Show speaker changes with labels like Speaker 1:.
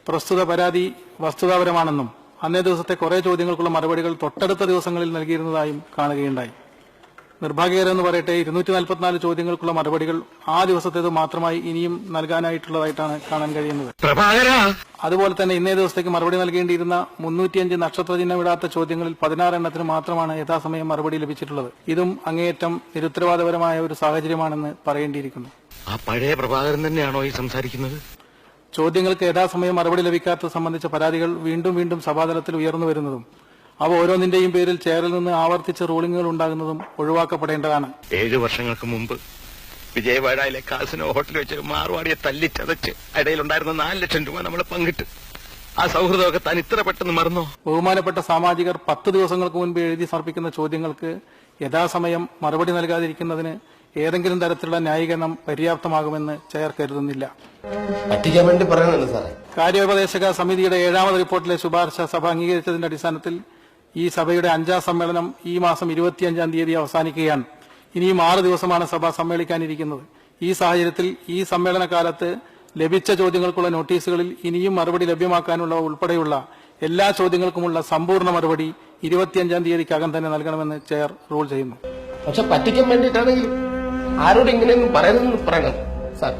Speaker 1: പ്രസ്തുത പരാതി വസ്തുതാപരമാണെന്നും അന്നേ ദിവസത്തെ കുറെ ചോദ്യങ്ങൾക്കുള്ള മറുപടികൾ തൊട്ടടുത്ത ദിവസങ്ങളിൽ നൽകിയിരുന്നതായും കാണുകയുണ്ടായി. നിർഭാഗ്യകരമെന്ന് പറയട്ടെ, 244 ചോദ്യങ്ങൾക്കുള്ള മറുപടികൾ ആ ദിവസത്തേത് മാത്രമായി ഇനിയും നൽകാനായിട്ടുള്ളതായിട്ടാണ് കാണാൻ കഴിയുന്നത്. അതുപോലെ തന്നെ ഇന്നേ ദിവസത്തേക്ക് മറുപടി നൽകേണ്ടിയിരുന്ന 305 നക്ഷത്രചിഹ്നമിടാത്ത ചോദ്യങ്ങളിൽ 16 എണ്ണത്തിന് മാത്രമാണ് യഥാസമയം മറുപടി ലഭിച്ചിട്ടുള്ളത്. ഇതും അങ്ങേയറ്റം നിരുത്തരവാദപരമായ ഒരു സാഹചര്യമാണെന്ന് പറയേണ്ടിയിരിക്കുന്നു.
Speaker 2: ആ പഴയ പ്രഭാകരൻ തന്നെയാണോ ഈ സംസാരിക്കുന്നത്?
Speaker 1: ചോദ്യങ്ങൾക്ക് യഥാസമയം മറുപടി ലഭിക്കാത്തത് സംബന്ധിച്ച പരാതികൾ വീണ്ടും വീണ്ടും സഭാതലത്തിൽ ഉയർന്നു വരുന്നതും അവ ഓരോന്നിന്റെയും പേരിൽ ചെയറിൽ നിന്ന് ആവർത്തിച്ച് റൂളിംഗുകൾ ഉണ്ടാകുന്നതും ഒഴിവാക്കപ്പെടേണ്ടതാണ്.
Speaker 2: 7 വർഷങ്ങൾക്ക് മുമ്പ് വിജയവാഡയിലെ കാസിനോ ഹോട്ടലിൽ വെച്ച് മാറുവാടിയെ തല്ലിച്ചതച്ച് ഇടയിലുണ്ടായിരുന്ന 4 ലക്ഷം രൂപ നമ്മൾ പങ്കിട്ട് ആ സൗഹൃദമൊക്കെ താൻ ഇത്ര പെട്ടെന്ന് മറന്നോ?
Speaker 1: ബഹുമാനപ്പെട്ട സാമാജികർ 10 ദിവസങ്ങൾക്ക് മുൻപ് എഴുതി സമർപ്പിക്കുന്ന ചോദ്യങ്ങൾക്ക് യഥാസമയം മറുപടി നൽകാതിരിക്കുന്നതിന് ഏതെങ്കിലും തരത്തിലുള്ള ന്യായീകരണം പര്യാപ്തമാകുമെന്ന് ചെയർ കരുതുന്നില്ല. കാര്യോപദേശക സമിതിയുടെ 7ാമത് റിപ്പോർട്ടിലെ ശുപാർശ സഭ അംഗീകരിച്ചതിന്റെ അടിസ്ഥാനത്തിൽ ഈ സഭയുടെ 5ാം സമ്മേളനം ഈ മാസം 25-ാം തീയതി അവസാനിക്കുകയാണ്. ഇനിയും 6 ദിവസമാണ് സഭ സമ്മേളിക്കാനിരിക്കുന്നത്. ഈ സാഹചര്യത്തിൽ ഈ സമ്മേളനകാലത്ത് ലഭിച്ച ചോദ്യങ്ങൾക്കുള്ള നോട്ടീസുകളിൽ ഇനിയും മറുപടി ലഭ്യമാക്കാനുള്ള ഉൾപ്പെടെയുള്ള എല്ലാ ചോദ്യങ്ങൾക്കുമുള്ള സമ്പൂർണ്ണ മറുപടി 25-ാം തീയതിക്കകം തന്നെ നൽകണമെന്ന് ചെയർ റൂൾ ചെയ്യുന്നു.
Speaker 3: പക്ഷെ പറ്റിക്കാൻ വേണ്ടിയിട്ടാണെങ്കിൽ ആരോട് ഇങ്ങനെയൊന്നും പറയണം സാർ.